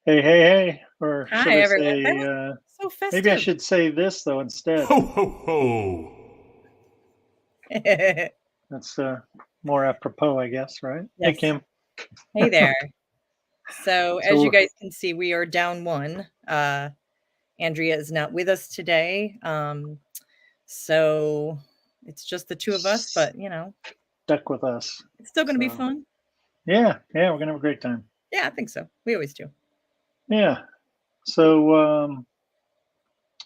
Hey, hey, hey. Or should Hi, I everyone. That say, was so maybe I festive. should say this, though, instead. Ho, ho, ho. Yes. That's more apropos, I guess, right? Hey, Kim. Hey there. So, as you So, guys can see, we are down one. Andrea is not with us today. So it's just the two of us, but stuck with us. it's still going to be So, fun. yeah, we're going to have a great time. Yeah, I think so. We always do. Yeah. So,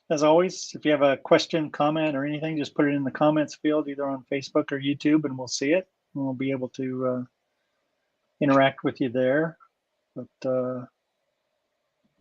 as always, if you have a question, comment, or anything, just put it in the comments field, either on Facebook or YouTube, and we'll see it. And we'll be able to interact with you there. But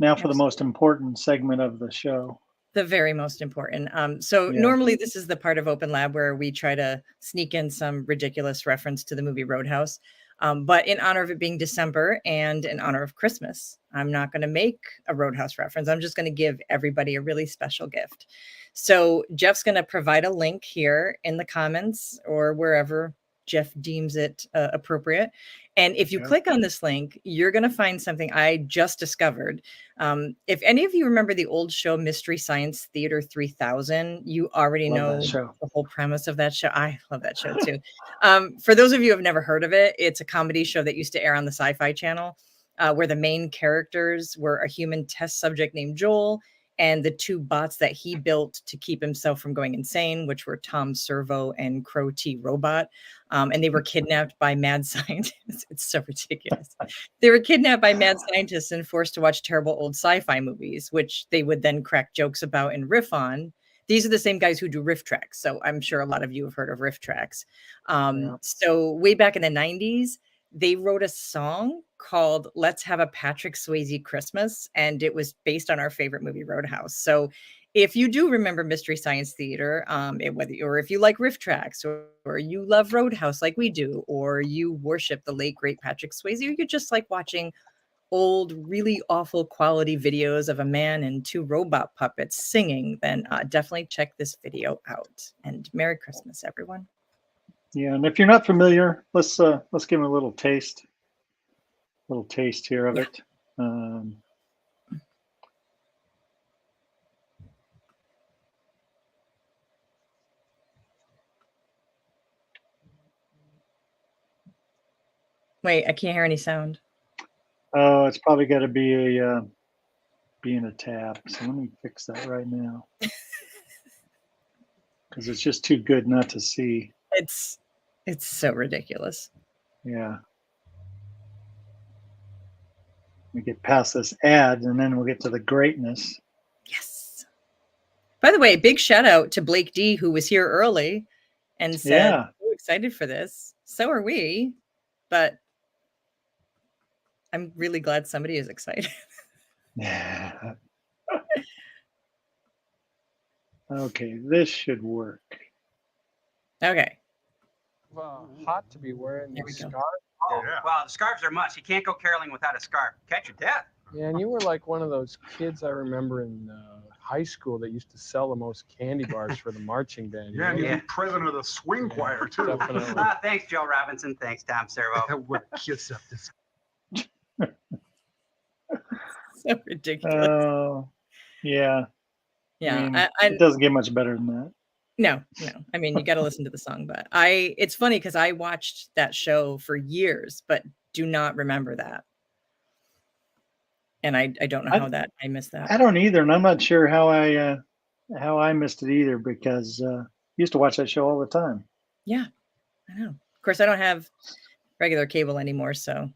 now for the Absolutely. most important segment of the show. The very most important. So Yeah. normally this is the part of Open Lab where we try to sneak in some ridiculous reference to the movie Roadhouse. But in honor of it being December and in honor of Christmas, I'm not going to make a Roadhouse reference. I'm just going to give everybody a really special gift. So Jeff's going to provide a link here in the comments or wherever Jeff deems it appropriate. And if you click on this link, you're going to find something I just discovered. If any of you remember the old show Mystery Science Theater 3000, you already know the whole premise of that show. I love that show too. For those of you who have never heard of it, it's a comedy show that used to air on the Sci-Fi Channel, where the main characters were a human test subject named Joel and the two bots that he built to keep himself from going insane, which were Tom Servo and Crow T Robot. And they were kidnapped by mad scientists. It's so ridiculous. They were kidnapped by mad scientists and forced to watch terrible old sci-fi movies, which they would then crack jokes about and riff on. These are the same guys who do riff tracks. So I'm sure a lot of you have heard of riff tracks. So way back in the 90s, they wrote a song called Let's Have a Patrick Swayze Christmas, and it was based on our favorite movie, Roadhouse. So if you do remember Mystery Science Theater, or if you like riff tracks, or you love Roadhouse like we do, or you worship the late, great Patrick Swayze, or you just like watching old, really awful quality videos of a man and two robot puppets singing, then definitely check this video out. And Merry Christmas, everyone. Yeah, and if you're not familiar, let's give them a little taste here of it. Wait, I can't hear any sound. Oh, it's probably got to be in a tab. So let me fix that right now, because it's just too good not to see. It's so ridiculous. Yeah. We get past this ad, and then we'll get to the greatness. Yes. By the way, big shout out to Blake D, who was here early and said, "So excited for this." So are we, but I'm really glad somebody is excited. Okay, this should work. Okay. Hot to be wearing the scarf. Oh, yeah. Well, the scarves are must. You can't go caroling without a scarf. Catch your death. Yeah, and you were like one of those kids I remember in high school that used to sell the most candy bars for the marching band. Yeah, and you're president of the swing choir, too. Definitely. Thanks, Joe Robinson. Thanks, Tom Servo. What a kiss up this. So ridiculous. Oh, yeah. Yeah. I mean, it doesn't get much better than that. No. I mean, you got to listen to the song, but it's funny because I watched that show for years, but do not remember that. And I don't know how I missed that. I don't either, and I'm not sure how I missed it either, because I used to watch that show all the time. Yeah, I know. Of course, I don't have regular cable anymore, so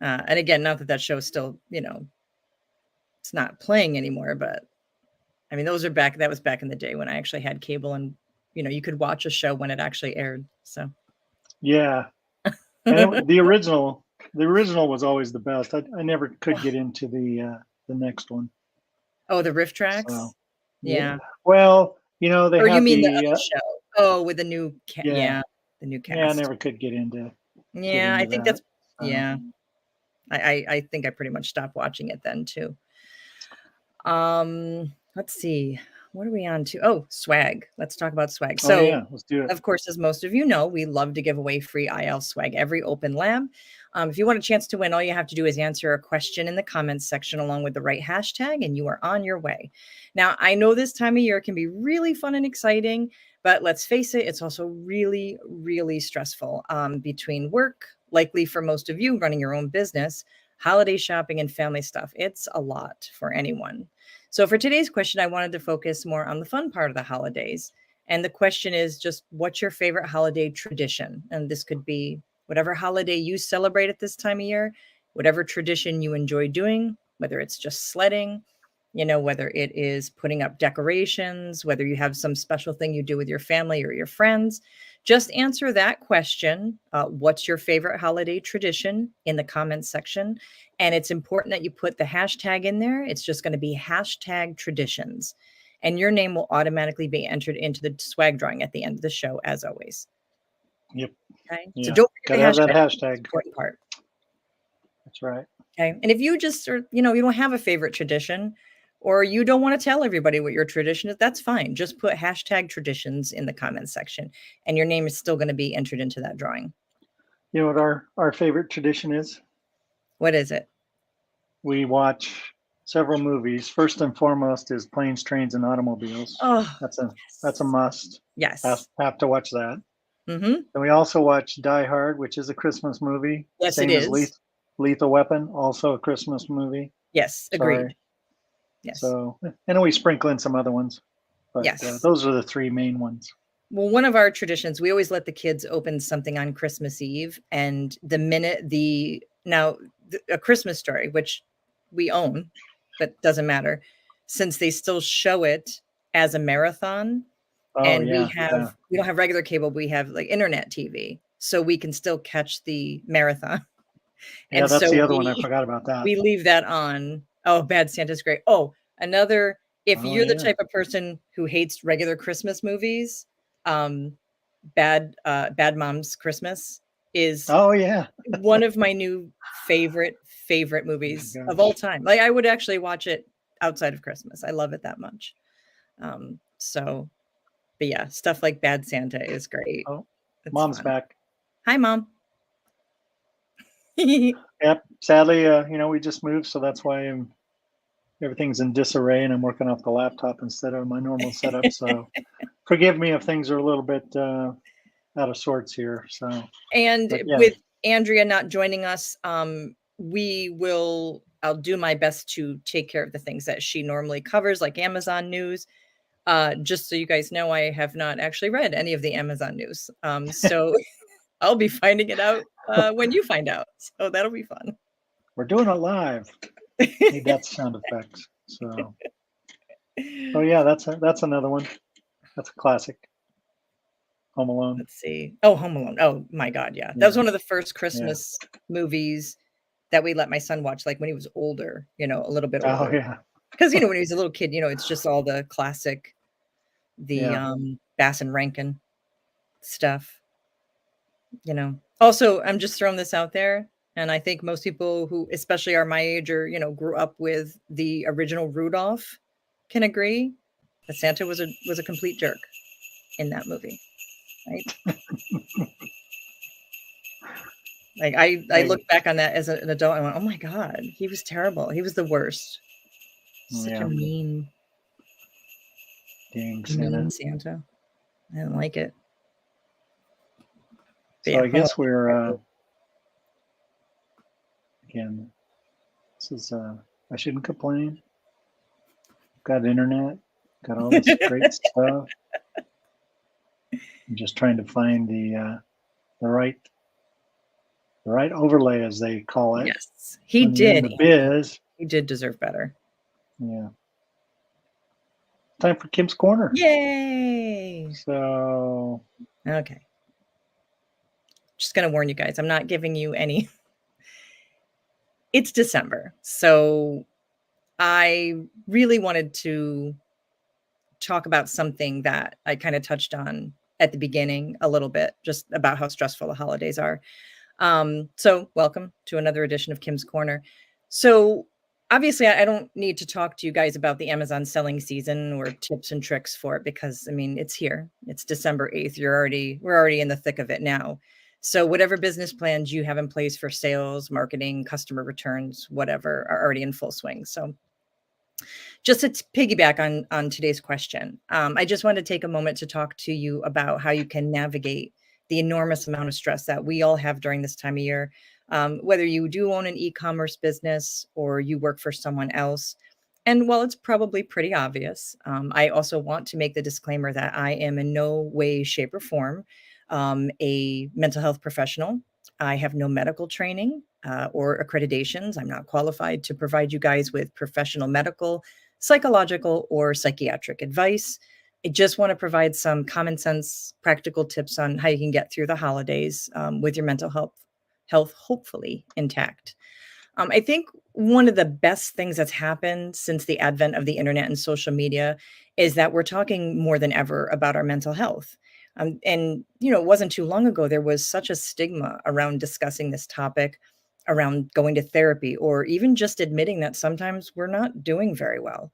and again, not that show is still, it's not playing anymore, but I mean, that was back in the day when I actually had cable, and you could watch a show when it actually aired. So yeah, and the original was always the best. I never could get into the next one. Oh, the riff tracks. So, yeah. Well, they or have you mean the other show? Oh, with the new the new cast. Yeah, I never could get into. Yeah, I think that's yeah. I think I pretty much stopped watching it then too. Let's see. what are we on to? Oh, swag. Let's talk about swag. Oh So, yeah, let's do it. of course, as most of you know, we love to give away free IL swag every open lab. If you want a chance to win, all you have to do is answer a question in the comments section along with the right hashtag, and you are on your way. Now, I know this time of year can be really fun and exciting, but let's face it, it's also really, really stressful between work, likely for most of you running your own business, holiday shopping, and family stuff. It's a lot for anyone. So for today's question, I wanted to focus more on the fun part of the holidays. And the question is just, what's your favorite holiday tradition? And this could be whatever holiday you celebrate at this time of year, whatever tradition you enjoy doing, whether it's just sledding, whether it is putting up decorations, whether you have some special thing you do with your family or your friends. Just answer that question. What's your favorite holiday tradition in the comments section? And it's important that you put the hashtag in there. It's just going to be hashtag traditions. And your name will automatically be entered into the swag drawing at the end of the show, as always. Yep. Okay. Yeah. So don't Gotta forget have the that hashtag. hashtag. Important part. That's right. Okay. And if you just are, you don't have a favorite tradition, or you don't want to tell everybody what your tradition is, that's fine. Just put hashtag traditions in the comments section, and your name is still going to be entered into that drawing. You know what our favorite tradition is? What is it? We watch several movies. First and foremost is Planes, Trains, and Automobiles. Oh, That's a must. yes. Have to watch that. Mm-hmm. And we also watch Die Hard, which is a Christmas movie. Yes, Same it as is. Lethal Weapon, also a Christmas movie. Yes, Sorry. agreed. Yes. So, and then we sprinkle in some other ones. But yes. Those are the three main ones. Well, one of our traditions, we always let the kids open something on Christmas Eve. And the minute a Christmas Story, which we own, but doesn't matter, since they still show it as a marathon. Oh, and yeah, we don't have regular cable, we have like internet TV. So we can still catch the marathon. Yeah, And that's so the other one. I forgot about that. We leave that on. Oh, Bad Santa's great. Oh, if you're the type of person who hates regular Christmas movies, Bad Mom's Christmas is one of my new favorite movies of all time. Like, I would actually watch it outside of Christmas. I love it that much. But yeah, stuff like Bad Santa is great. Oh, Mom's fun. Back. Hi, Mom. Yep. Sadly, we just moved, so that's why everything's in disarray, and I'm working off the laptop instead of my normal setup. So, forgive me if things are a little bit out of sorts here. So, with Andrea not joining us, I'll do my best to take care of the things that she normally covers, like Amazon news. Just so you guys know, I have not actually read any of the Amazon news. So I'll be finding it out when you find out. So that'll be fun. We're doing it live. Need that sound effects. So, oh yeah, that's another one. That's a classic. Home Alone. Let's see. Oh, Home Alone. Oh my God, yeah. That was one of the first Christmas movies that we let my son watch, like when he was older. A little bit older. Oh yeah. Because when he was a little kid, it's just all the classic, Bass and Rankin stuff. Also, I'm just throwing this out there, and I think most people who especially are my age or grew up with the original Rudolph can agree that Santa was a complete jerk in that movie, right? Like, I look back on that as an adult and went, oh my God, he was terrible. He was the worst. Such a mean Santa. I didn't like it. But so I guess we're again. This is I shouldn't complain. Got internet. Got all this great stuff. I'm just trying to find the right overlay, as they call it. Yes, he did. The biz. He did deserve better. Yeah. Time for Kim's Corner. Yay! So. Okay. Just going to warn you guys, I'm not giving you any. It's December. So I really wanted to talk about something that I kind of touched on at the beginning a little bit, just about how stressful the holidays are. So welcome to another edition of Kim's Corner. So obviously, I don't need to talk to you guys about the Amazon selling season or tips and tricks for it because I mean it's here. It's December 8th. We're already in the thick of it now. So whatever business plans you have in place for sales, marketing, customer returns, whatever, are already in full swing. So just to piggyback on today's question, I just wanted to take a moment to talk to you about how you can navigate the enormous amount of stress that we all have during this time of year. Whether you do own an e-commerce business or you work for someone else. And while it's probably pretty obvious, I also want to make the disclaimer that I am in no way, shape, or form a mental health professional. I have no medical training or accreditations. I'm not qualified to provide you guys with professional medical, psychological, or psychiatric advice. I just want to provide some common sense, practical tips on how you can get through the holidays with your mental health hopefully intact. I think one of the best things that's happened since the advent of the internet and social media is that we're talking more than ever about our mental health. And it wasn't too long ago there was such a stigma around discussing this topic, around going to therapy, or even just admitting that sometimes we're not doing very well.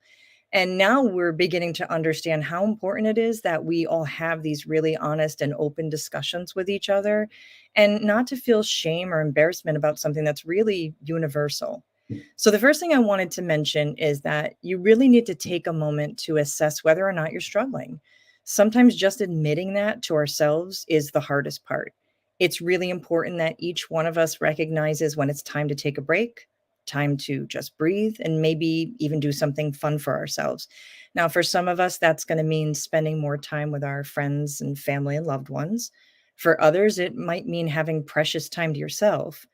And now we're beginning to understand how important it is that we all have these really honest and open discussions with each other and not to feel shame or embarrassment about something that's really universal. So, the first thing I wanted to mention is that you really need to take a moment to assess whether or not you're struggling. Sometimes just admitting that to ourselves is the hardest part. It's really important that each one of us recognizes when it's time to take a break, time to just breathe, and maybe even do something fun for ourselves. Now, for some of us, that's going to mean spending more time with our friends and family and loved ones. For others, it might mean having precious time to yourself.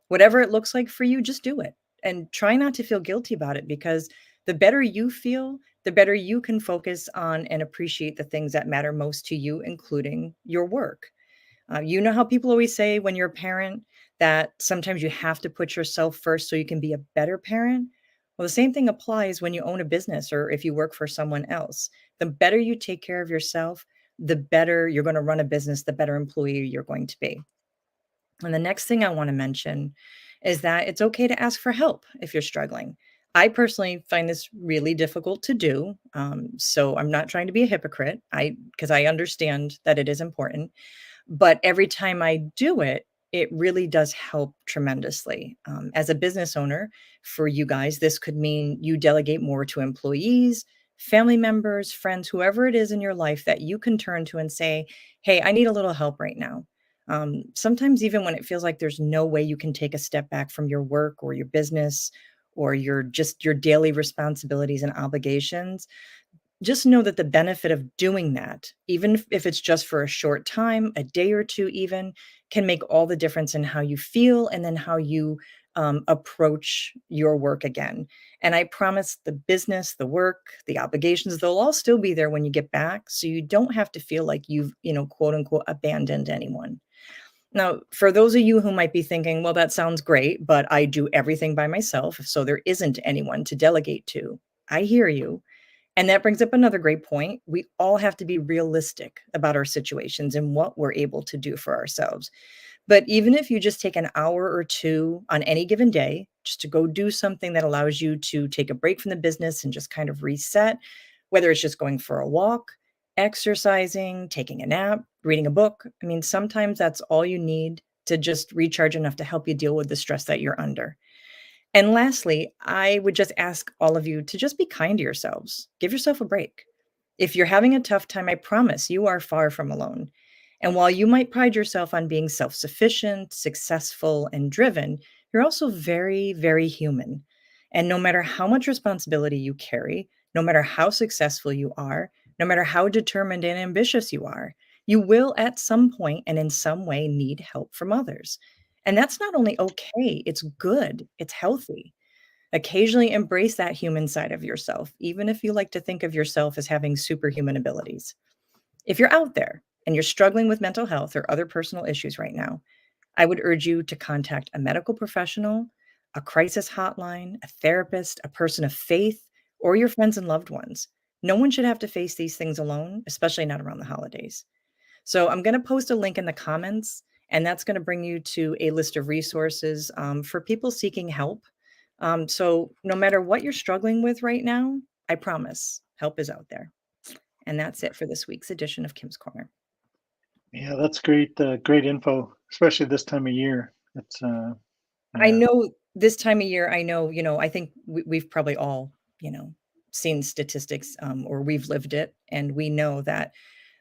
Whatever it looks like for you, just do it and try not to feel guilty about it because the better you feel, the better you can focus on and appreciate the things that matter most to you, including your work. You know how people always say when you're a parent that sometimes you have to put yourself first so you can be a better parent? Well, the same thing applies when you own a business or if you work for someone else. The better you take care of yourself, the better you're going to run a business, the better employee you're going to be. And the next thing I want to mention is that it's okay to ask for help if you're struggling. I personally find this really difficult to do. So I'm not trying to be a hypocrite. Because I understand that it is important. But every time I do it, it really does help tremendously. As a business owner, for you guys, this could mean you delegate more to employees, family members, friends, whoever it is in your life that you can turn to and say, hey, I need a little help right now. Sometimes, even when it feels like there's no way you can take a step back from your work or your business or your daily responsibilities and obligations, just know that the benefit of doing that, even if it's just for a short time, a day or two even, can make all the difference in how you feel and then how you approach your work again. And I promise the business, the work, the obligations, they'll all still be there when you get back. So you don't have to feel like you've, quote unquote, abandoned anyone. Now, for those of you who might be thinking, well, that sounds great, but I do everything by myself. So there isn't anyone to delegate to. I hear you. And that brings up another great point. We all have to be realistic about our situations and what we're able to do for ourselves. But even if you just take an hour or two on any given day, just to go do something that allows you to take a break from the business and just kind of reset, whether it's just going for a walk, exercising, taking a nap, reading a book. I mean, sometimes that's all you need to just recharge enough to help you deal with the stress that you're under. And lastly, I would just ask all of you to just be kind to yourselves. Give yourself a break. If you're having a tough time, I promise you are far from alone. And while you might pride yourself on being self sufficient, successful, and driven, you're also very, very human. And no matter how much responsibility you carry, no matter how successful you are, no matter how determined and ambitious you are, you will at some point and in some way need help from others. And that's not only okay, it's good, it's healthy. Occasionally embrace that human side of yourself, even if you like to think of yourself as having superhuman abilities. If you're out there and you're struggling with mental health or other personal issues right now, I would urge you to contact a medical professional, a crisis hotline, a therapist, a person of faith, or your friends and loved ones. No one should have to face these things alone, especially not around the holidays. So I'm going to post a link in the comments, and that's going to bring you to a list of resources for people seeking help. So no matter what you're struggling with right now, I promise help is out there. And that's it for this week's edition of Kim's Corner. Yeah, that's great. Great info, especially this time of year. It's I yeah, know this time of year, I know, I think we've probably all, seen statistics, or we've lived it. And we know that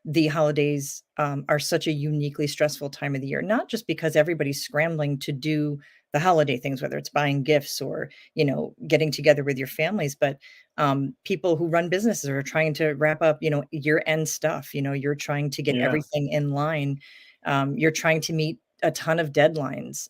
the holidays are such a uniquely stressful time of the year, not just because everybody's scrambling to do the holiday things, whether it's buying gifts or, getting together with your families, but people who run businesses are trying to wrap up, year end stuff. You're trying to get yeah. everything in line. You're trying to meet a ton of deadlines.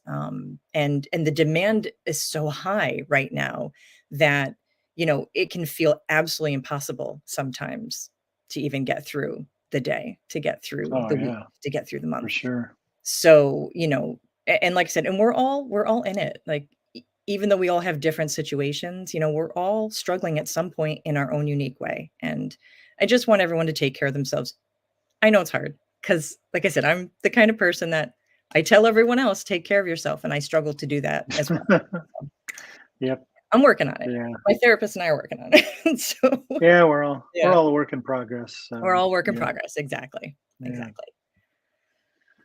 And the demand is so high right now that, it can feel absolutely impossible sometimes to even get through the day, to get through Oh the week, yeah, to get through the for month. sure. So, and like I said, and we're all in it. Like even though we all have different situations, we're all struggling at some point in our own unique way. And I just want everyone to take care of themselves. I know it's hard because, like I said, I'm the kind of person that I tell everyone else, take care of yourself. And I struggle to do that as well. Yep. I'm working on it. Yeah. My therapist and I are working on it. So Yeah, we're all yeah, a work in progress. we're So all work in yeah, progress. Exactly. yeah. Exactly.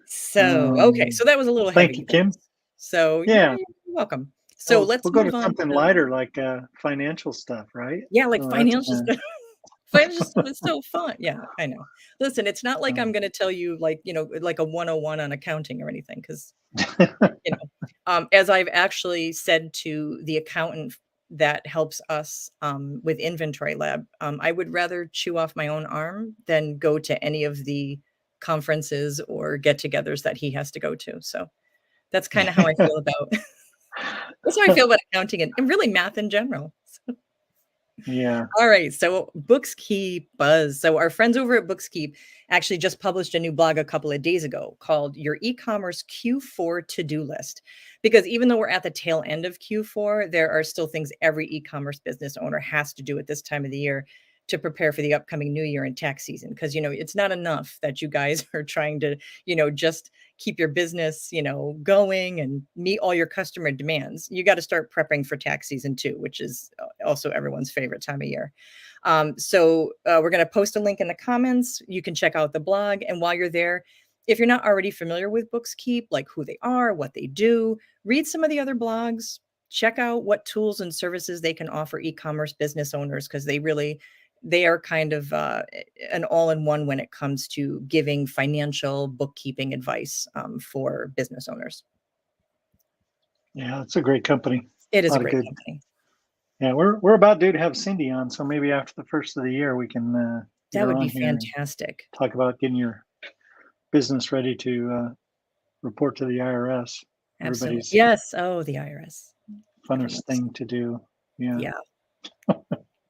So, okay. So that was a little Thank heavy, you, you guys. Kim. So Yeah. you're welcome. So Well, let's we'll go to move on something to, lighter like financial stuff, right? yeah, like So that's financial stuff. Financial stuff is so fun. Yeah, I know. Listen, it's not like I'm going to tell you like, like a 101 on accounting or anything because, as I've actually said to the accountant that helps us with Inventory Lab, I would rather chew off my own arm than go to any of the conferences or get-togethers that he has to go to. So that's kind of how I feel about that's how I feel about accounting and really math in general. yeah. All right, so Books Keep Buzz. So our friends over at Books Keep actually just published a new blog a couple of days ago called Your E-commerce Q4 To-Do List. Because even though we're at the tail end of Q4, there are still things every e-commerce business owner has to do at this time of the year to prepare for the upcoming new year and tax season. Because, it's not enough that you guys are trying to, just keep your business, going and meet all your customer demands. You got to start prepping for tax season too, which is also everyone's favorite time of year. So we're going to post a link in the comments. You can check out the blog. And while you're there, if you're not already familiar with Books Keep, like who they are, what they do, read some of the other blogs, check out what tools and services they can offer e-commerce business owners, because they are kind of an all-in-one when it comes to giving financial bookkeeping advice for business owners. Yeah, it's a great company. It is a lot of great good. company. Yeah, we're about due to have Cindy on, so maybe after the first of the year we can get That her would on be here and fantastic. talk about getting your business ready to report to the IRS. Absolutely. Everybody's Yes. Oh, the IRS. funnest thing to do. Yeah. Yeah.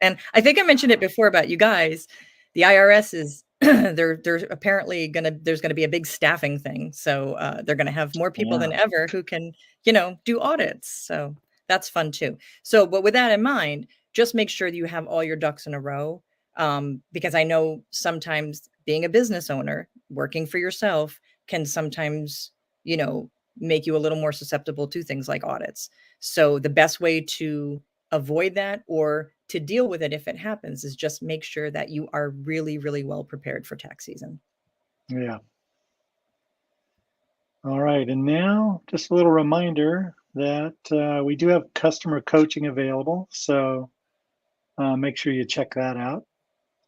And I think I mentioned it before about you guys. The IRS is they're apparently there's gonna be a big staffing thing. So they're gonna have more people Yeah. than ever who can, do audits. So that's fun too. So, but with that in mind, just make sure that you have all your ducks in a row. Because I know sometimes being a business owner, working for yourself can sometimes, make you a little more susceptible to things like audits. So the best way to avoid that or to deal with it if it happens is just make sure that you are really, really well prepared for tax season. Yeah. All right. And now just a little reminder that we do have customer coaching available. So make sure you check that out.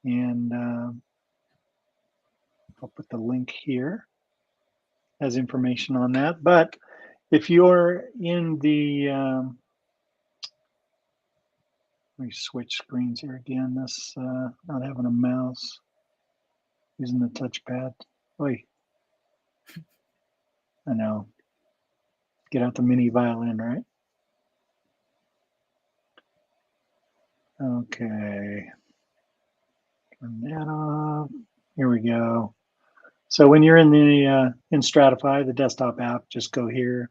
And I'll put the link here as information on that. But if you're in the, let me switch screens here again. This not having a mouse, using the touchpad. Wait, I know. Get out the mini violin, right? Okay. Turn that off. Here we go. So when you're in the in Stratify, the desktop app, just go here,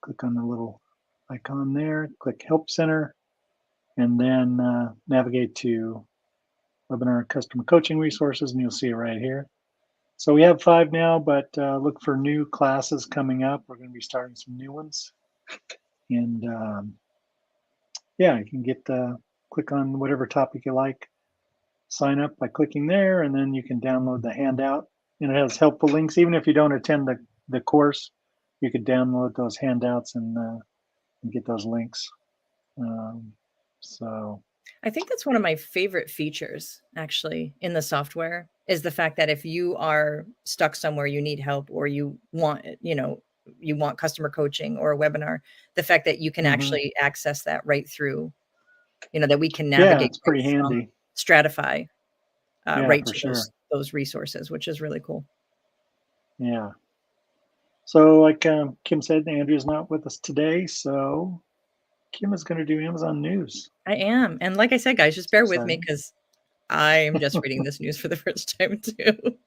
click on the little icon there, click Help Center, and then navigate to Webinar Customer Coaching Resources, and you'll see it right here. So we have 5 now, but look for new classes coming up. We're going to be starting some new ones. And yeah, you can get click on whatever topic you like, sign up by clicking there, and then you can download the handout. And it has helpful links. Even if you don't attend the course, you could download those handouts and get those links. So I think that's one of my favorite features actually in the software is the fact that if you are stuck somewhere, you need help, or you want, you want customer coaching or a webinar, the fact that you can actually access that right through, that we can yeah, navigate it's pretty right from handy. Stratify Yeah, right for to sure. those resources, which is really cool. Yeah. So like Kim said, Andrea's not with us today, so Kim is going to do Amazon news. I am. And like I said, guys, just bear with me Exciting. because I'm just reading this news for the first time too.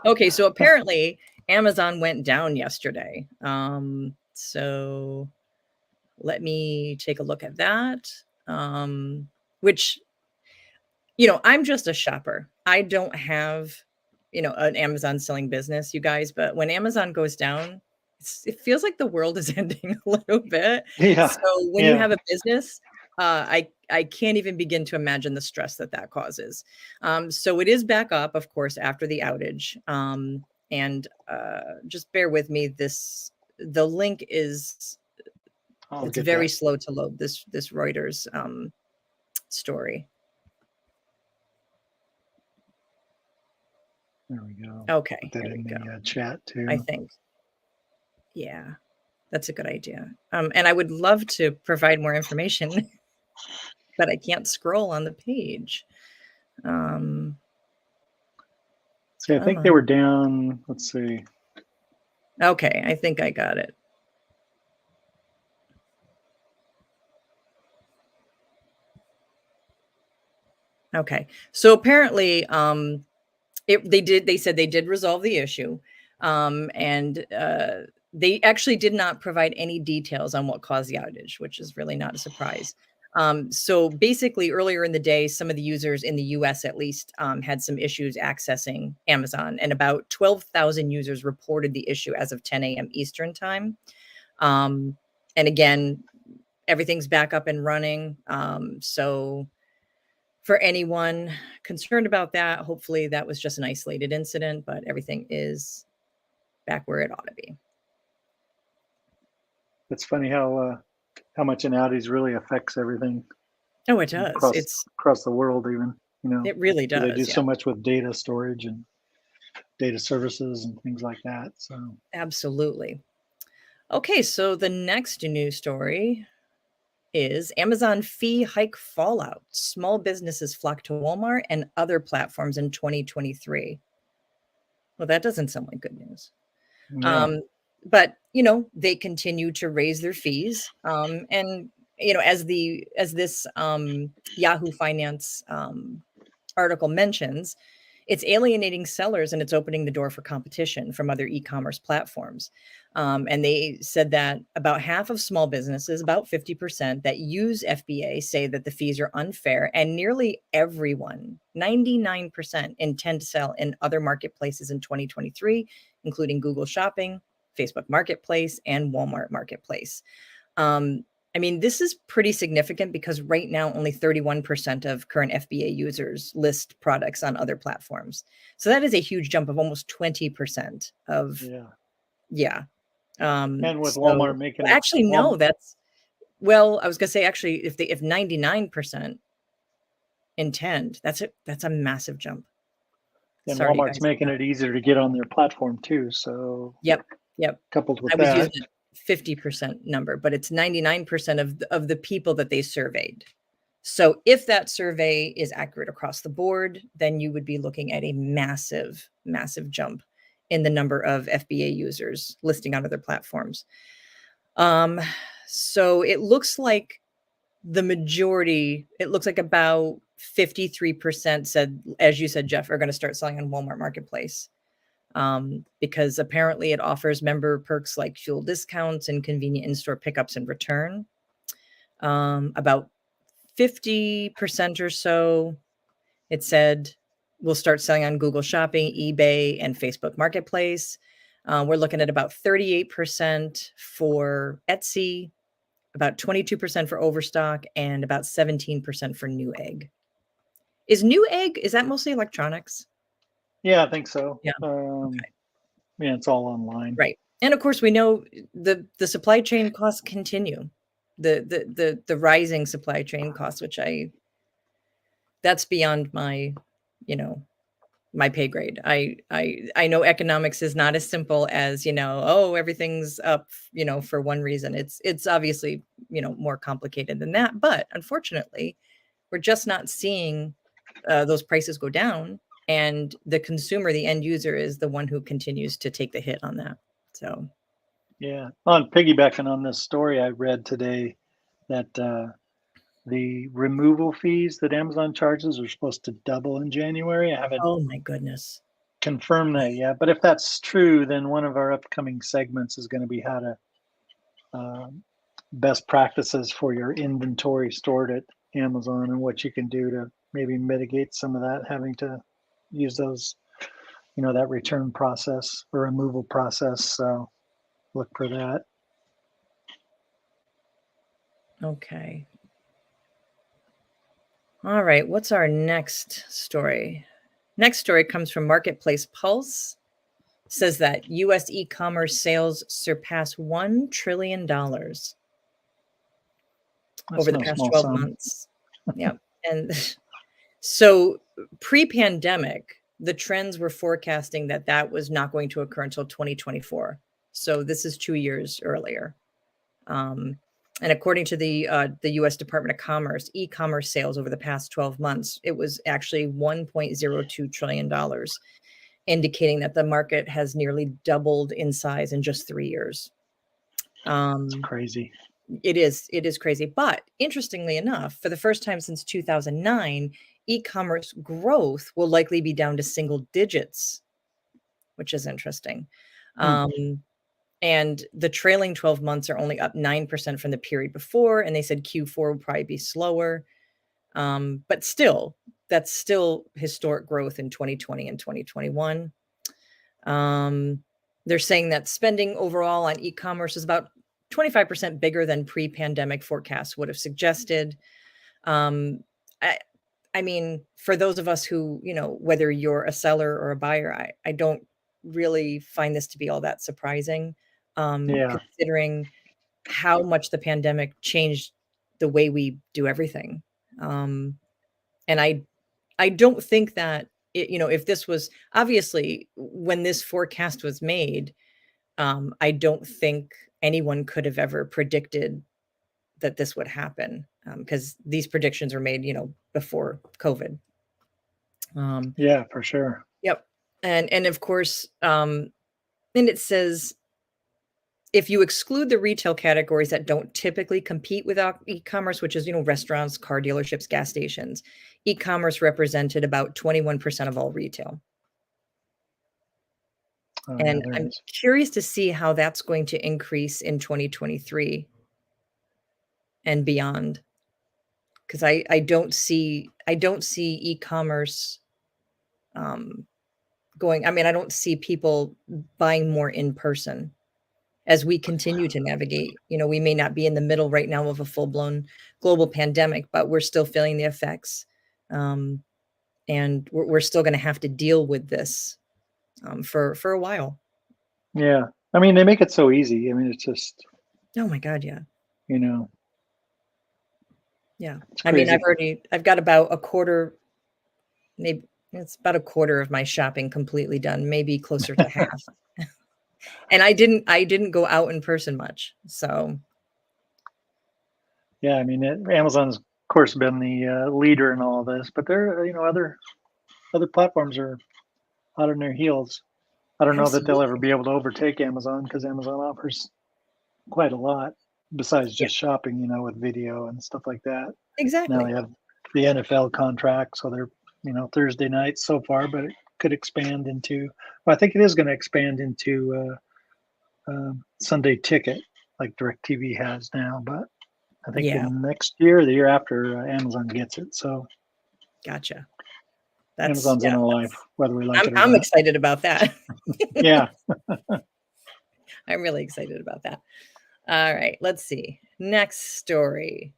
Okay, so apparently Amazon went down yesterday. So let me take a look at that. Which, I'm just a shopper. I don't have, an Amazon selling business, you guys, but when Amazon goes down, it feels like the world is ending a little bit. Yeah. So when you have a business, I can't even begin to imagine the stress that causes. So it is back up, of course, after the outage. And just bear with me. The link is it's very slow to load this Reuters story. There we go. Okay, Put that here in we go. the chat too. I think, yeah, that's a good idea. And I would love to provide more information, but I can't scroll on the page. See, I think they were down. Let's see. Okay, I think I got it. Okay, so apparently, they said they did resolve the issue, and they actually did not provide any details on what caused the outage, which is really not a surprise. So basically, earlier in the day, some of the users in the US at least had some issues accessing Amazon, and about 12,000 users reported the issue as of 10 a.m. Eastern time. And again, everything's back up and running. So for anyone concerned about that, hopefully that was just an isolated incident, but everything is back where it ought to be. It's funny how much an outage really affects everything. Oh, it does. Across the world, even, it really does. They do so much with data storage and data services and things like that. So absolutely. Okay, so the next news story is Amazon fee hike fallout. Small businesses flock to Walmart and other platforms in 2023. Well, that doesn't sound like good news. yeah. But they continue to raise their fees. And as this Yahoo Finance article mentions, it's alienating sellers and it's opening the door for competition from other e-commerce platforms. And they said that about half of small businesses, about 50% that use FBA, say that the fees are unfair, and nearly everyone, 99%, intend to sell in other marketplaces in 2023, including Google Shopping, Facebook Marketplace, and Walmart Marketplace. I mean, this is pretty significant because right now only 31% of current FBA users list products on other platforms. So that is a huge jump of almost 20% of, yeah. And with Walmart making it, actually, no, that's, well, I was gonna say, actually, if 99% intend, that's a massive jump. And Sorry, Walmart's guys. making it easier to get on their platform too. So Yep. Coupled with I was that, using a 50% number, but it's 99% of the people that they surveyed. So if that survey is accurate across the board, then you would be looking at a massive, massive jump in the number of FBA users listing on other platforms. So it looks like the majority, it looks like about 53% said, as you said, Jeff, are going to start selling on Walmart Marketplace. Because apparently it offers member perks like fuel discounts and convenient in-store pickups and return. About 50% or so, it said, we'll start selling on Google Shopping, eBay, and Facebook Marketplace. We're looking at about 38% for Etsy, about 22% for overstock, and about 17% for new egg. Is new egg, is that mostly electronics? Yeah, I think so. Yeah. Yeah, it's all online. Right. And of course, we know the supply chain costs continue. The rising supply chain costs, which that's beyond my, you know, my pay grade. I know economics is not as simple as, oh, everything's up, for one reason. It's obviously, more complicated than that. But unfortunately, we're just not seeing those prices go down. And the consumer, the end user, is the one who continues to take the hit on that. So, Yeah. On piggybacking on this story I read today, that the removal fees that Amazon charges are supposed to double in January. I haven't oh my goodness. confirmed that yet, but if that's true, then one of our upcoming segments is going to be how to best practices for your inventory stored at Amazon and what you can do to maybe mitigate some of that, having to use those, that return process or removal process. So look for that. Okay. All right. What's our next story? Next story comes from Marketplace Pulse. Says that U.S. e-commerce sales surpass $1 trillion That's over the no past small 12 sum. months. Yeah. And so pre-pandemic, the trends were forecasting that was not going to occur until 2024. So this is 2 years earlier. And according to the U.S. Department of Commerce, e-commerce sales over the past 12 months, it was actually $1.02 trillion, indicating that the market has nearly doubled in size in just 3 years. It's crazy. It is crazy. But interestingly enough, for the first time since 2009, e-commerce growth will likely be down to single digits, which is interesting. And the trailing 12 months are only up 9% from the period before. And they said Q4 will probably be slower. But still, that's still historic growth in 2020 and 2021. They're saying that spending overall on e-commerce is about 25% bigger than pre-pandemic forecasts would have suggested. I mean, for those of us who, whether you're a seller or a buyer, I don't really find this to be all that surprising, considering how much the pandemic changed the way we do everything. And I don't think that if this was obviously when this forecast was made, I don't think anyone could have ever predicted that this would happen, because these predictions were made, before COVID. Yeah, for sure. Yep. And of course, and it says, if you exclude the retail categories that don't typically compete with e-commerce, which is, restaurants, car dealerships, gas stations, e-commerce represented about 21% of all retail. And I'm curious to see how that's going to increase in 2023 and beyond. Because I don't see e-commerce going. I mean, I don't see people buying more in person as we continue to navigate. We may not be in the middle right now of a full-blown global pandemic, but we're still feeling the effects. And we're still going to have to deal with this for a while. Yeah. I mean, they make it so easy. I mean, it's just. Oh my God. Yeah. Yeah. I mean, I've got about a quarter, maybe it's about a quarter of my shopping completely done, maybe closer to half. And I didn't go out in person much. So. Yeah. I mean, Amazon's of course been the leader in all of this, but there, other platforms are hot on their heels. I don't know that they'll ever be able to overtake Amazon, because Amazon offers quite a lot besides just shopping, with video and stuff like that. Exactly. Now they have the NFL contract, so they're, Thursday nights so far, but it could expand into, well, I think it is going to expand into Sunday Ticket, like DirecTV has now, but I think in next year or the year after, Amazon gets it. So gotcha. Amazon's in our life, whether we like it or not. I'm excited about that. Yeah. I'm really excited about that. All right, let's see. Next story.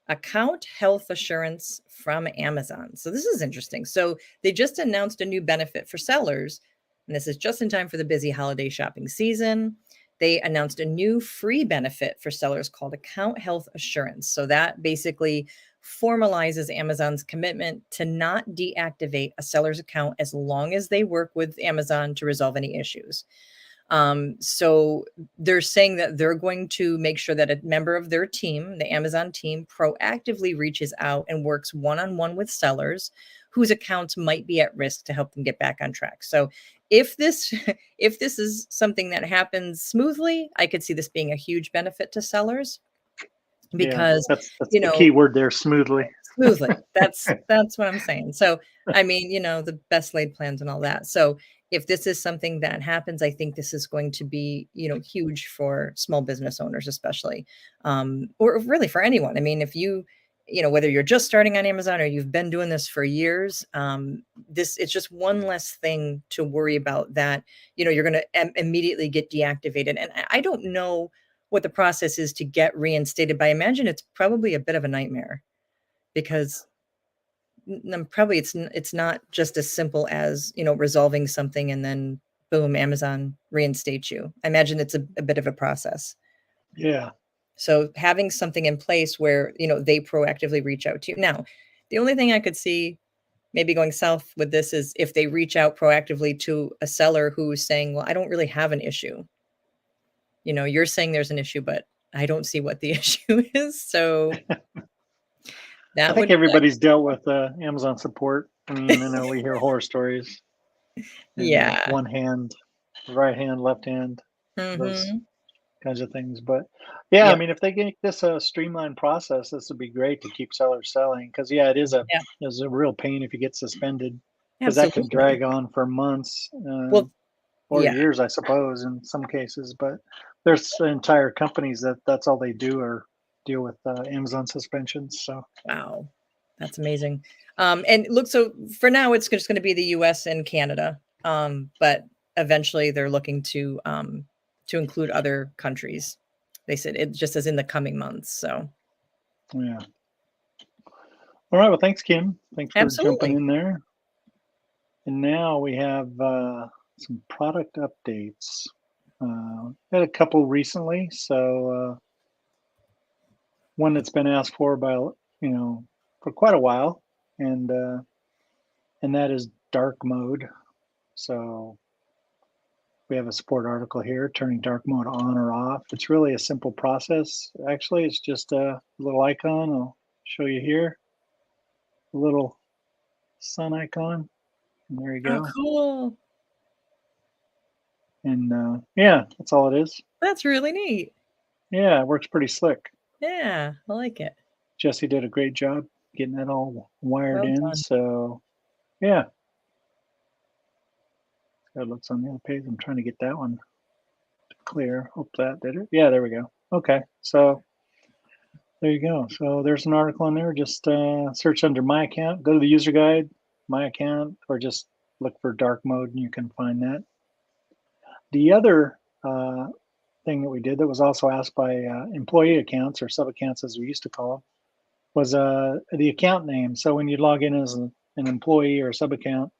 Account health assurance from Amazon. So this is interesting. So they just announced a new benefit for sellers, and this is just in time for the busy holiday shopping season. They announced a new free benefit for sellers called Account Health Assurance. So that basically formalizes Amazon's commitment to not deactivate a seller's account as long as they work with Amazon to resolve any issues. So they're saying that they're going to make sure that a member of their team, the Amazon team, proactively reaches out and works one-on-one with sellers whose accounts might be at risk to help them get back on track. So if this if this is something that happens smoothly, I could see this being a huge benefit to sellers because, that's you the know, key word there, smoothly. smoothly. That's what I'm saying. So, I mean, the best laid plans and all that. So, if this is something that happens, I think this is going to be, huge for small business owners, especially, or really for anyone. I mean, if whether you're just starting on Amazon or you've been doing this for years, it's just one less thing to worry about that, you're going to immediately get deactivated. And I don't know what the process is to get reinstated, but I imagine it's probably a bit of a nightmare because probably it's not just as simple as resolving something and then boom, Amazon reinstates you. I imagine it's a bit of a process. Yeah. So having something in place where they proactively reach out to you. Now, the only thing I could see maybe going south with this is if they reach out proactively to a seller who is saying, well, I don't really have an issue. You're saying there's an issue, but I don't see what the issue is. So I think everybody's dealt with Amazon support. I mean, I know we hear horror stories. Yeah. One hand, right hand, left hand, those Mm-hmm. kinds of things. But yeah, I Yep. mean, if they make this a streamlined process, this would be great to keep sellers selling. Because yeah, it is a real pain if you get suspended, because that can Absolutely. drag on for months Well, or yeah. years, I suppose, in some cases. But there's entire companies that's all they do or deal with Amazon suspensions. So Wow. That's amazing. And look, so for now, it's just going to be the US and Canada. But eventually they're looking to include other countries. They said it just as in the coming months. So yeah. All right. Well, thanks, Kim. Thanks for jumping absolutely. in there. And now we have some product updates. Had a couple recently. So one that's been asked for by for quite a while, and that is dark mode. So we have a support article here, turning dark mode on or off. It's really a simple process. Actually, it's just a little icon. I'll show you here. A little sun icon. And there you Oh, go. cool. And yeah, that's all it is. That's really neat. Yeah, it works pretty slick. Yeah, I like it. Jesse did a great job getting that all wired Well in. done. So yeah. That looks on the other page. I'm trying to get that one clear. Hope that did it. Yeah, there we go. Okay, so there you go. So there's an article on there. Just search under my account, go to the user guide, my account, or just look for dark mode and you can find that. The other thing that we did that was also asked by employee accounts or sub accounts as we used to call them was the account name. So when you log in as an employee or sub account,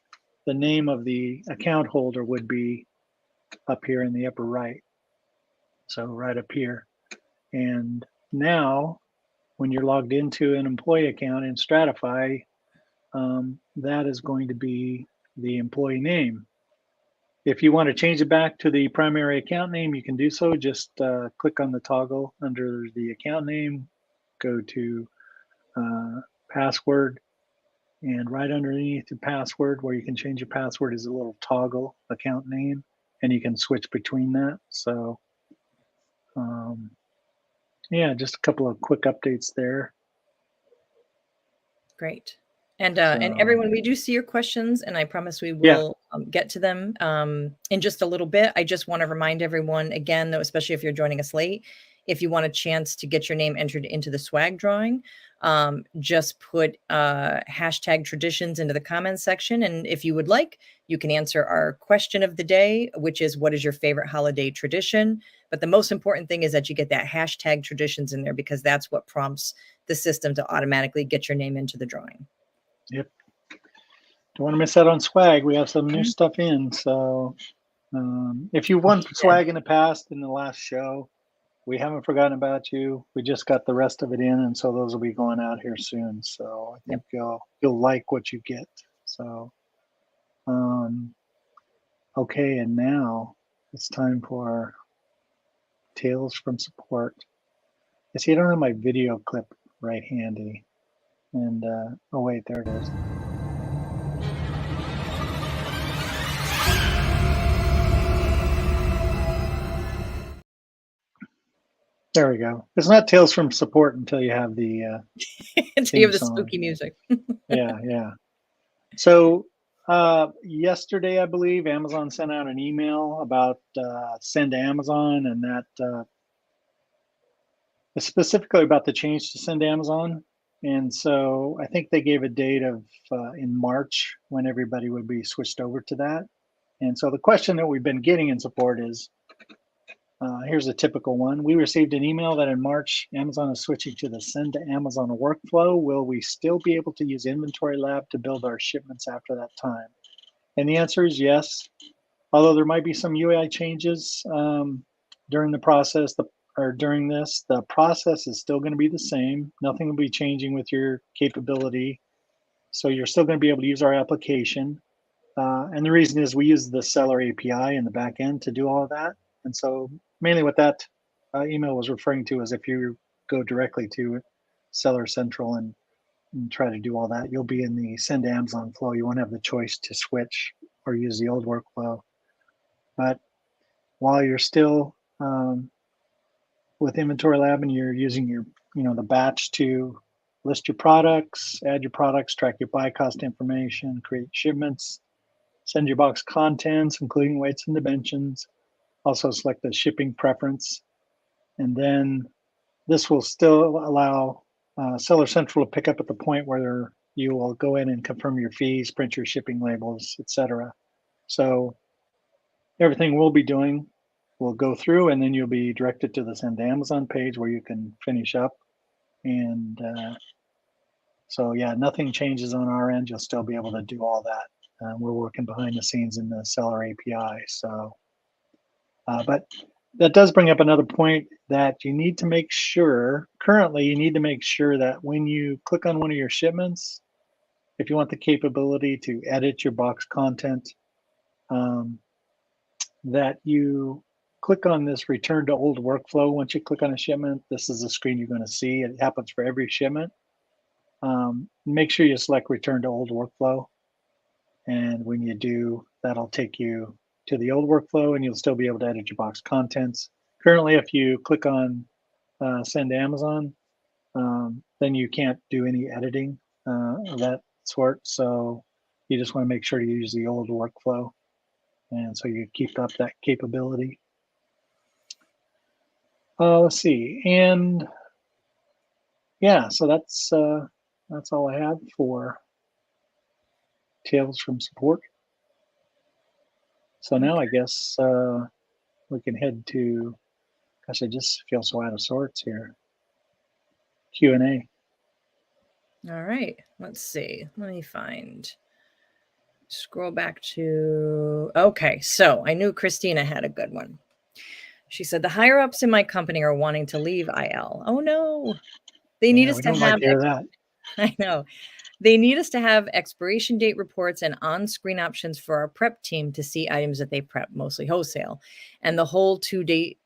the name of the account holder would be up here in the upper right. So right up here. And now when you're logged into an employee account in Stratify, that is going to be the employee name. If you want to change it back to the primary account name, you can do so. Just click on the toggle under the account name, go to password, and right underneath the password where you can change your password is a little toggle account name, and you can switch between that. So yeah, just a couple of quick updates there. Great. And everyone, we do see your questions, and I promise we will get to them in just a little bit. I just want to remind everyone again, though, especially if you're joining us late, if you want a chance to get your name entered into the swag drawing, just put hashtag traditions into the comments section. And if you would like, you can answer our question of the day, which is, what is your favorite holiday tradition? But the most important thing is that you get that hashtag traditions in there, because that's what prompts the system to automatically get your name into the drawing. Yep. Don't want to miss out on swag. We have some new stuff in. So if you won swag in the past, in the last show, we haven't forgotten about you. We just got the rest of it in, and so those will be going out here soon. So I think you'll like what you get. So okay, and now it's time for Tales from Support. I see I don't have my video clip right handy. And oh wait, there it is. There we go. It's not Tales from Support until you have the Until you have the song. spooky music. Yeah. So yesterday, I believe, Amazon sent out an email about send to Amazon, and that specifically about the change to send to Amazon. And so I think they gave a date of in March when everybody would be switched over to that. And so the question that we've been getting in support is, here's a typical one. We received an email that in March, Amazon is switching to the send to Amazon workflow. Will we still be able to use Inventory Lab to build our shipments after that time? And the answer is yes. Although there might be some UI changes during the process, during this, the process is still going to be the same. Nothing will be changing with your capability. So you're still going to be able to use our application. And the reason is we use the seller API in the back end to do all of that. And so mainly what that email was referring to is if you go directly to Seller Central and try to do all that, you'll be in the send to Amazon flow. You won't have the choice to switch or use the old workflow. But while you're still with Inventory Lab and you're using your, the batch to list your products, add your products, track your buy cost information, create shipments, send your box contents, including weights and dimensions, also select the shipping preference. And then this will still allow Seller Central to pick up at the point where you will go in and confirm your fees, print your shipping labels, etc. So everything we'll be doing will go through, and then you'll be directed to the Send to Amazon page where you can finish up. And so, yeah, nothing changes on our end. You'll still be able to do all that. We're working behind the scenes in the Seller API. So, but that does bring up another point that you need to make sure, currently you need to make sure that when you click on one of your shipments, if you want the capability to edit your box content, that you click on this return to old workflow. Once you click on a shipment, this is the screen you're going to see. It happens for every shipment. Make sure you select return to old workflow. And when you do, that'll take you to the old workflow and you'll still be able to edit your box contents. Currently, if you click on send to Amazon, then you can't do any editing of that sort. So you just want to make sure to use the old workflow. And so you keep up that capability. Let's see. And yeah, so that's all I have for Tales from Support. So now I guess we can head to, gosh, I just feel so out of sorts here. Q&A. All right, let's see. Let me scroll back to, okay, so I knew Christina had a good one. She said, the higher ups in my company are wanting to leave IL. Oh no, they need us to have, like to hear that. I know. They need us to have expiration date reports and on-screen options for our prep team to see items that they prep, mostly wholesale, and the whole 2D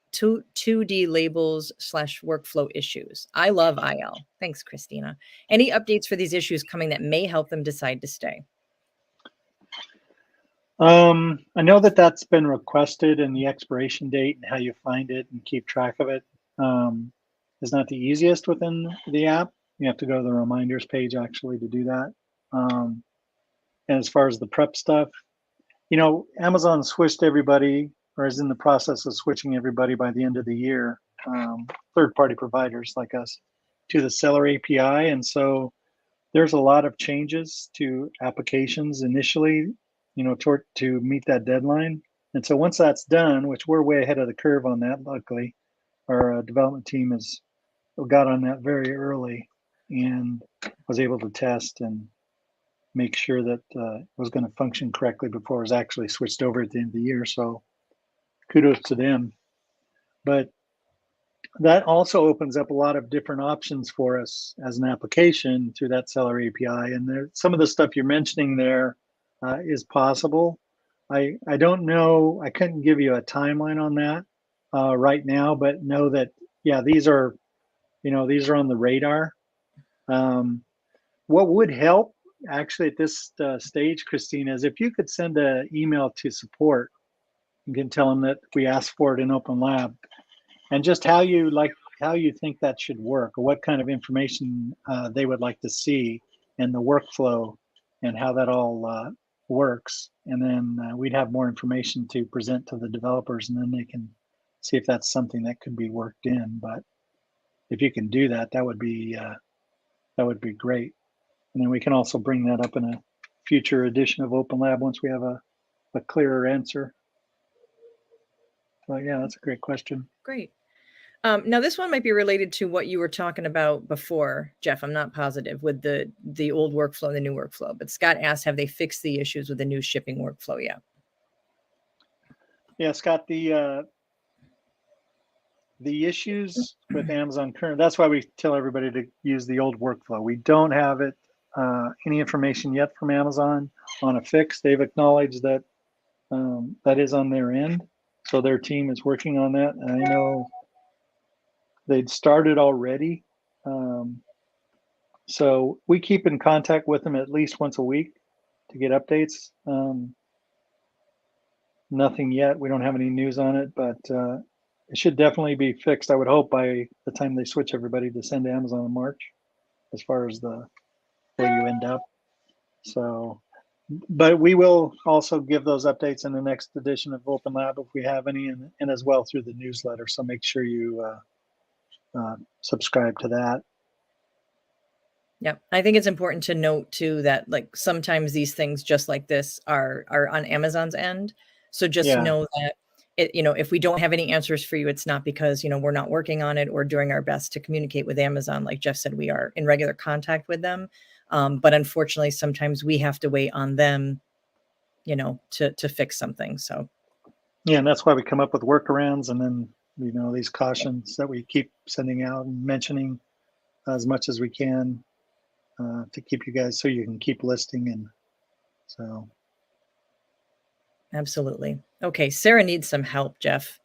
labels / workflow issues. I love IL. Thanks, Christina. Any updates for these issues coming that may help them decide to stay? I know that that's been requested, and the expiration date and how you find it and keep track of it is not the easiest within the app. You have to go to the reminders page actually to do that. And as far as the prep stuff, Amazon switched everybody, or is in the process of switching everybody by the end of the year, third-party providers like us, to the Seller API. And so there's a lot of changes to applications initially, to meet that deadline. And so once that's done, which we're way ahead of the curve on that, luckily, our development team has got on that very early and was able to test and make sure that it was going to function correctly before it was actually switched over at the end of the year. So kudos to them. But that also opens up a lot of different options for us as an application through that seller API. And there, some of the stuff you're mentioning there is possible. I don't know. I couldn't give you a timeline on that right now, but know that, yeah, these are on the radar. What would help actually at this stage, Christine, is if you could send an email to support. You can tell them that we asked for it in OpenLab, and just how you think that should work, or what kind of information they would like to see, and the workflow, and how that all works. And then we'd have more information to present to the developers, and then they can see if that's something that could be worked in. But if you can do that, that would be great. And then we can also bring that up in a future edition of OpenLab once we have a clearer answer. Well, yeah, that's a great question. Great. Now this one might be related to what you were talking about before, Jeff. I'm not positive with the old workflow and the new workflow, but Scott asked, have they fixed the issues with the new shipping workflow yet? Yeah, Scott, the issues with Amazon Current, that's why we tell everybody to use the old workflow. We don't have it any information yet from Amazon on a fix. They've acknowledged that that is on their end, so their team is working on that. And I know they'd started already, so we keep in contact with them at least once a week to get updates. Nothing yet. We don't have any news on it, but it should definitely be fixed, I would hope, by the time they switch everybody to send to Amazon in March, as far as where you end up. So, but we will also give those updates in the next edition of OpenLab if we have any, and as well through the newsletter. So make sure you subscribe to that. Yeah, I think it's important to note too that like sometimes these things just like this are on Amazon's end. So just know that if we don't have any answers for you, it's not because we're not working on it or doing our best to communicate with Amazon. Like Jeff said, we are in regular contact with them, but unfortunately, sometimes we have to wait on them, to fix something. So yeah, and that's why we come up with workarounds, and then these cautions that we keep sending out and mentioning as much as we can to keep you guys so you can keep listing. And so absolutely. Okay, Sarah needs some help, Jeff.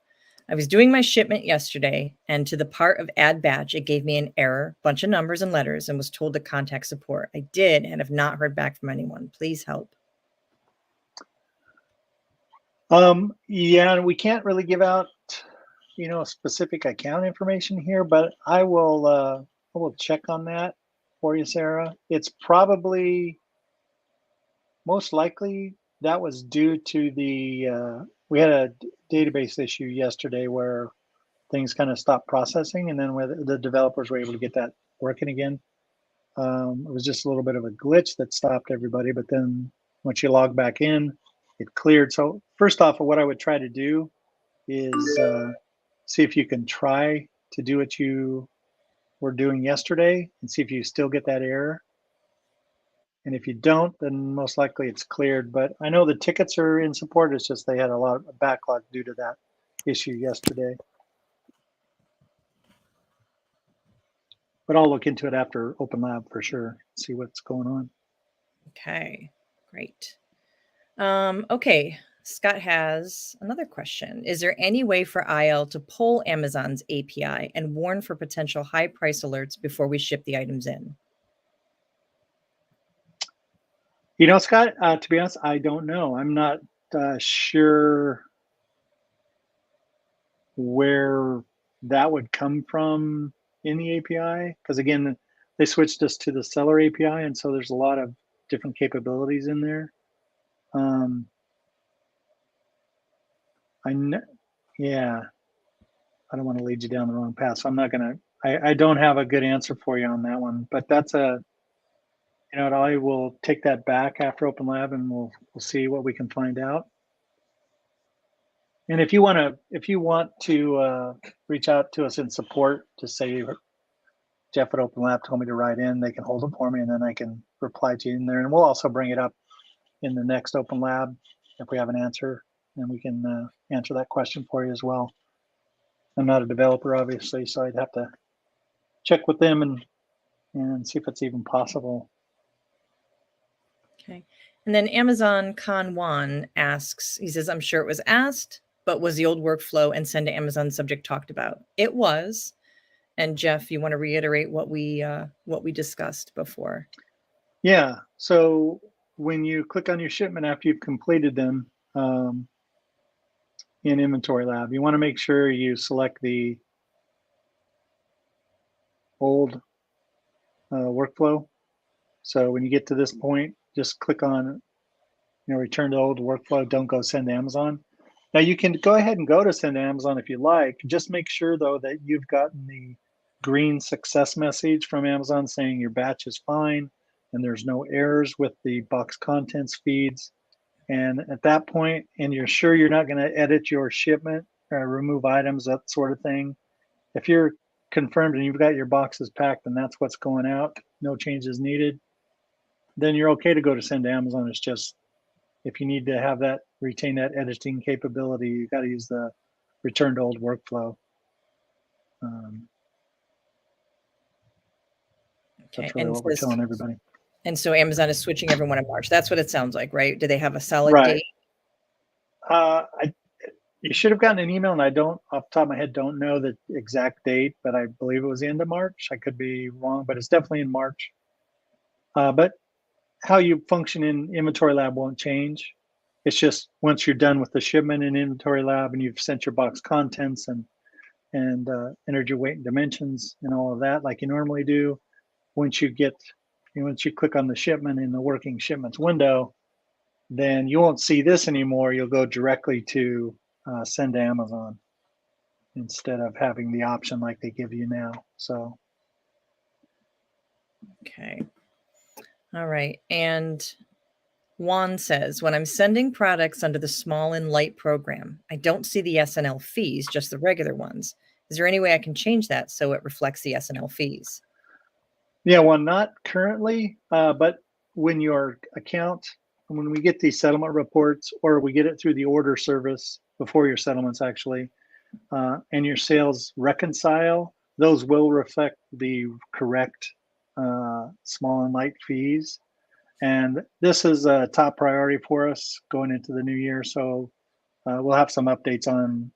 I was doing my shipment yesterday, and to the part of add batch, it gave me an error, bunch of numbers and letters, and was told to contact support. I did and have not heard back from anyone. Please help. yeah, we can't really give out specific account information here, but I will check on that for you, Sarah. It's probably most likely that was due to we had a database issue yesterday where things kind of stopped processing, and then when the developers were able to get that working again, it was just a little bit of a glitch that stopped everybody. But then once you log back in, it cleared. So first off, what I would try to do is see if you can try to do what you were doing yesterday and see if you still get that error. And if you don't, then most likely it's cleared. But I know the tickets are in support. It's just they had a lot of backlog due to that issue yesterday. But I'll look into it after OpenLab for sure, see what's going on. Okay, great. Okay, Scott has another question. Is there any way for IL to pull Amazon's API and warn for potential high price alerts before we ship the items in? Scott, to be honest, I don't know. I'm not sure where that would come from in the API, because again, they switched us to the seller API, and so there's a lot of different capabilities in there. Yeah, I don't want to lead you down the wrong path, so I'm not gonna. I don't have a good answer for you on that one, but that's I will take that back after OpenLab, and we'll see what we can find out. And if you want to reach out to us in support, just say Jeff at OpenLab told me to write in. They can hold it for me, and then I can reply to you in there. And we'll also bring it up in the next OpenLab if we have an answer, and we can answer that question for you as well. I'm not a developer, obviously, so I'd have to check with them and see if it's even possible. Okay. And then Amazon Con1 asks, he says, I'm sure it was asked, but was the old workflow and send to Amazon subject talked about? It was. And Jeff, you want to reiterate what we discussed before? Yeah. So when you click on your shipment after you've completed them in Inventory Lab, you want to make sure you select the old workflow. So when you get to this point, just click on, return to old workflow. Don't go send to Amazon. Now you can go ahead and go to send to Amazon if you like. Just make sure though that you've gotten the green success message from Amazon saying your batch is fine and there's no errors with the box contents feeds. And at that point, and you're sure you're not going to edit your shipment or remove items, that sort of thing. If you're confirmed and you've got your boxes packed and that's what's going out, no changes needed, then you're okay to go to send to Amazon. It's just, if you need to have that, retain that editing capability, you got to use the return to old workflow. That's really what we're telling everybody. And so Amazon is switching everyone in March. That's what it sounds like, right? Do they have a solid Right. date? You should have gotten an email, and I don't, off the top of my head, don't know the exact date, but I believe it was the end of March. I could be wrong, but it's definitely in March. But how you function in Inventory Lab won't change. It's just once you're done with the shipment in Inventory Lab and you've sent your box contents and entered your weight and dimensions and all of that like you normally do, once you click on the shipment in the working shipments window, then you won't see this anymore. You'll go directly to send to Amazon instead of having the option like they give you now. So. Okay. All right. And Juan says, when I'm sending products under the small and light program, I don't see the S&L fees, just the regular ones. Is there any way I can change that so it reflects the S&L fees? Yeah, well, not currently, but when when we get these settlement reports, or we get it through the order service before your settlements actually, and your sales reconcile, those will reflect the correct small and light fees. And this is a top priority for us going into the new year. So we'll have some updates on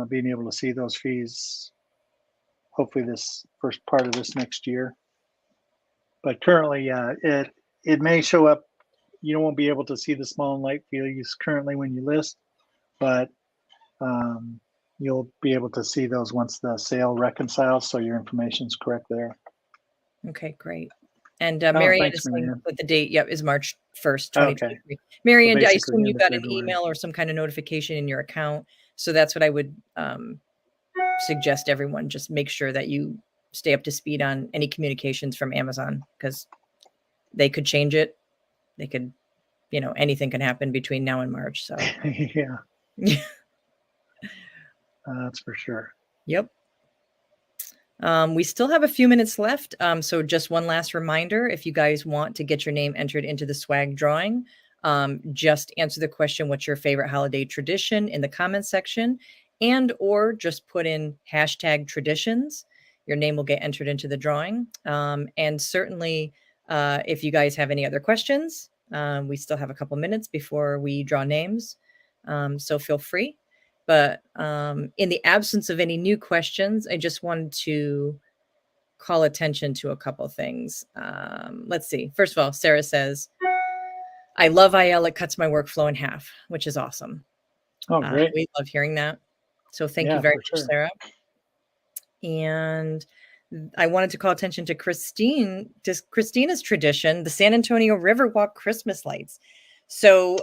being able to see those fees, hopefully this first part of this next year. But currently, it may show up. You won't be able to see the small and light fees currently when you list, but you'll be able to see those once the sale reconciles, so your information is correct there. Okay, great. And Marianne is saying that the date, is March 1st, 2023. Okay. Marianne, so I assume you got an email or some kind of notification in your account. So that's what I would suggest everyone just make sure that you stay up to speed on any communications from Amazon, because they could change it. They could, anything can happen between now and March. So yeah. That's for sure. Yep. We still have a few minutes left. So just one last reminder, if you guys want to get your name entered into the swag drawing, just answer the question, what's your favorite holiday tradition, in the comments section, or just put in #traditions. Your name will get entered into the drawing. And certainly if you guys have any other questions, we still have a couple minutes before we draw names. So feel free. But in the absence of any new questions, I just wanted to call attention to a couple things. Let's see. First of all, Sarah says, I love IL. It cuts my workflow in half, which is awesome. Oh, great. We love hearing that. So thank you very much, Sarah. And I wanted to call attention to Christina's tradition, the San Antonio Riverwalk Christmas lights. So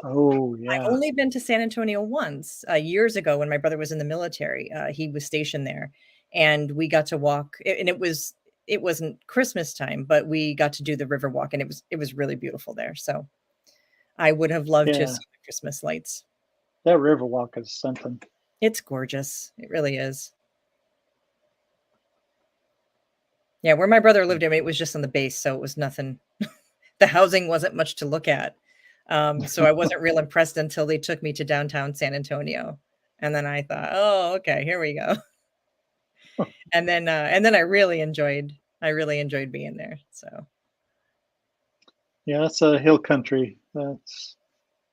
I've only been to San Antonio once, years ago when my brother was in the military. He was stationed there, and we got to walk, and it wasn't Christmas time, but we got to do the river walk, and it was really beautiful there. So I would have loved to see the Christmas lights. That river walk is something. It's gorgeous. It really is. Yeah, where my brother lived, I mean, it was just on the base, so it was nothing. The housing wasn't much to look at. So I wasn't real impressed until they took me to downtown San Antonio. And then I thought, oh, okay, here we go. And then I really enjoyed being there. So Yeah, that's a hill country. That's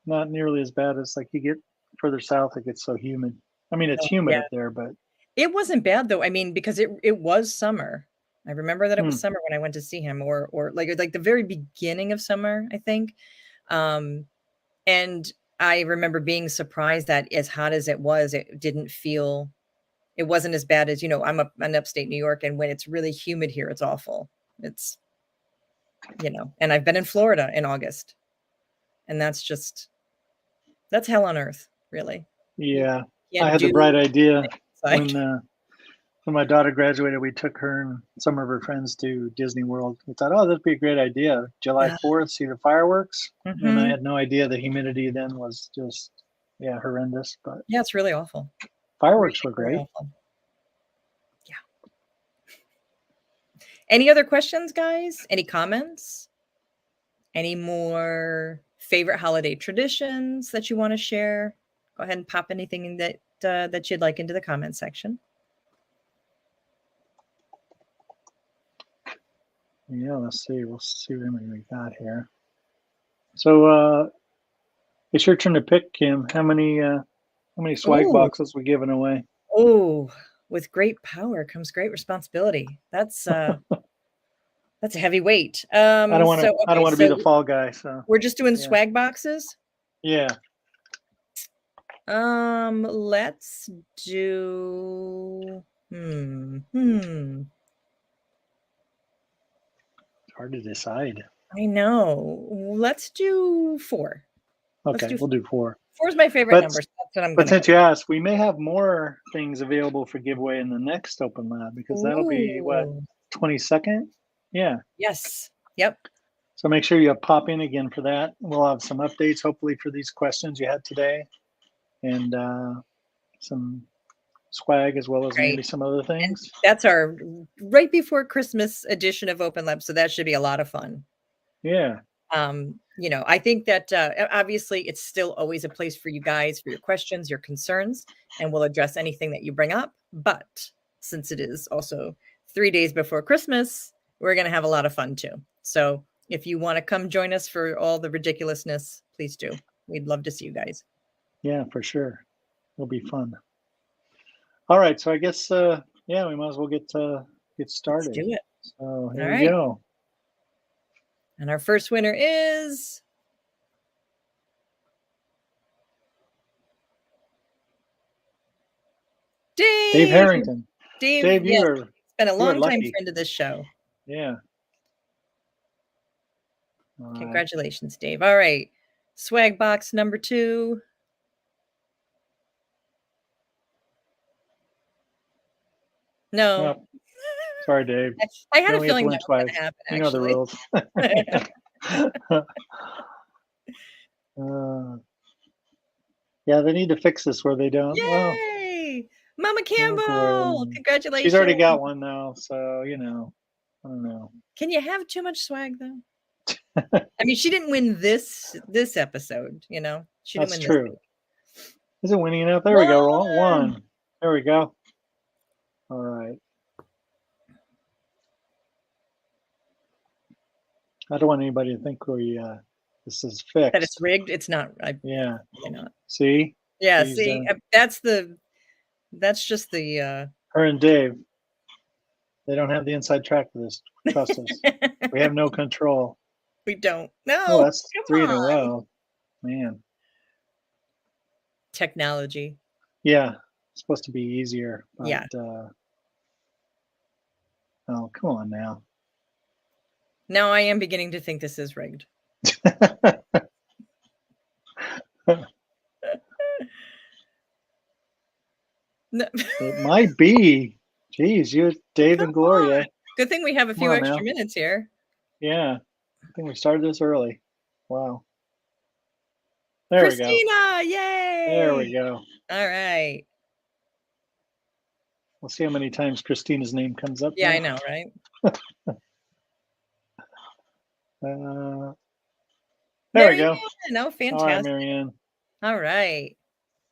not nearly as bad as like you get further south, it gets so humid. I mean, it's humid yeah, up there, but it wasn't bad though. I mean, because it was summer. I remember that it was Hmm. summer when I went to see him, or like the very beginning of summer, I think. And I remember being surprised that as hot as it was, it wasn't as bad as, I'm up in upstate New York, and when it's really humid here, it's awful. It's, and I've been in Florida in August, and that's hell on earth, really. yeah, You I can't had the do bright idea it's like, when my daughter graduated. We took her and some of her friends to Disney World. We thought, oh, that'd be a great idea. July Yeah. 4th, see the fireworks. And I Mhm. had no idea the humidity then was just, horrendous. But Yeah, it's really awful. fireworks Really, were really great. awful. Yeah. Any other questions, guys? Any comments? Any more favorite holiday traditions that you want to share? Go ahead and pop anything that you'd like into the comment section. Yeah, let's see. We'll see how many we got here. So it's your turn to pick, Kim. How many swag Ooh, boxes we giving away? oh, with great power comes great responsibility. That's a heavy weight. I don't want to. So I don't okay, want to be so the fall guy. So we're just doing yeah, swag boxes. yeah. Let's do It's hard to decide. I know. Let's do 4. Let's Okay, do we'll do 4. 4 is my favorite But number, so that's what I'm but gonna since go. you asked, we may have more things available for giveaway in the next Open Lab because that'll be what, Ooh. 22nd? Yeah. Yes. Yep. So make sure you pop in again for that. We'll have some updates hopefully for these questions you had today, and some swag as well as Right. maybe some other And things. that's our right before Christmas edition of Open Lab, so that should be a lot of fun. Yeah. I think that obviously it's still always a place for you guys for your questions, your concerns, and we'll address anything that you bring up. But since it is also 3 days before Christmas, we're going to have a lot of fun too. So if you want to come join us for all the ridiculousness, please do. We'd love to see you guys. Yeah, for sure. It'll be fun. All right. So I guess we might as well get started. Let's do it. So here All we right. go. And our first winner is Dave Harrington. Dave, yes, you he's been a are long time lucky. friend of this show. Yeah. All right. Congratulations, Dave. All right. Swag box number 2. No. Well, sorry, Dave. I had You a only get to feeling win that was going twice. to happen, You know the actually. rules. Yeah, they need to fix this where they don't. Well, Yay! Mama oh Campbell! boy. Congratulations. She's already got one now, so I don't know. Can you have too much swag though? I mean, she didn't win this episode, She didn't That's win true. this week. Is it winning enough? There we go. One. There we go. All right. I don't want anybody to think this is fixed. That it's rigged. It's not. Yeah. Really not. See? Yeah. She's, see, that's just the. Her and Dave. They don't have the inside track for this. Trust us. We have no control. We don't. No. Oh, that's come 3 in a on. row. Man. Technology. Yeah. It's supposed to be easier. But, Yeah. Oh, come on now. Now I am beginning to think this is rigged. No. It might be. Jeez, you, Dave Come and Gloria. on. Good thing we have a few on extra now. minutes here. Yeah. I think we started this early. Wow. There we go. Christina, yay! There we go. All right. We'll see how many times Christina's name comes up. Yeah, now. I know, right? There we go. No, All right, fantastic. Marianne. All right.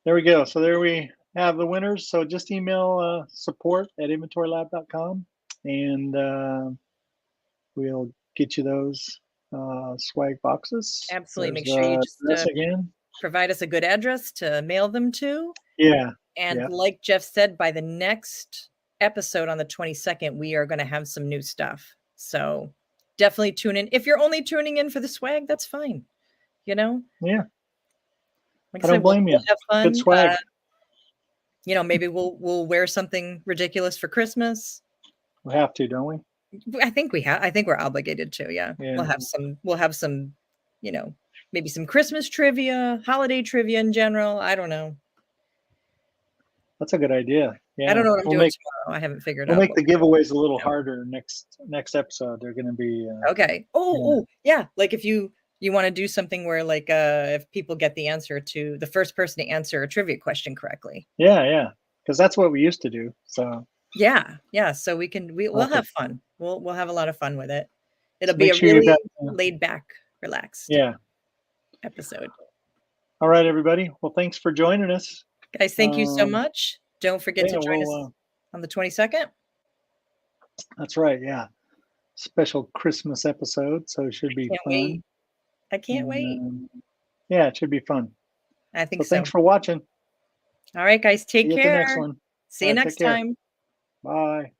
There we go. So there we have the winners. So just email support@inventorylab.com and we'll get you those swag boxes. Absolutely. Make There's sure you just address again. provide us a good address to mail them to. Yeah. And yeah. like Jeff said, by the next episode on the 22nd, we are going to have some new stuff. So definitely tune in. If you're only tuning in for the swag, that's fine. You know? Yeah. Like I don't blame you. We'll have fun. Good swag. You know, maybe we'll wear something ridiculous for Christmas. We have to, don't we? I think we have. I think we're obligated to. Yeah. Yeah. We'll have some, you know, maybe some Christmas trivia, holiday trivia in general. I don't know. That's a good idea. Yeah. I don't know what I'm doing tomorrow. I haven't figured out. We'll make the giveaways a little harder next episode. They're going to be okay. Yeah. Like if you want to do something where like if people get the answer to the first person to answer a trivia question correctly. Yeah. Because that's what we used to do. So yeah. So we'll have fun. We'll have a lot of fun with it. It'll so be a sure really laid back, relaxed episode. All right, everybody. Well, thanks for joining us. Guys, thank you so much. Don't forget to join us on the 22nd. That's right. Yeah. Special Christmas episode. So it should be fun. Wait. I can't wait. Yeah, it should be fun. I think so. Thanks for watching. All right, guys. Take care. See you at the next one. See you next time. Bye.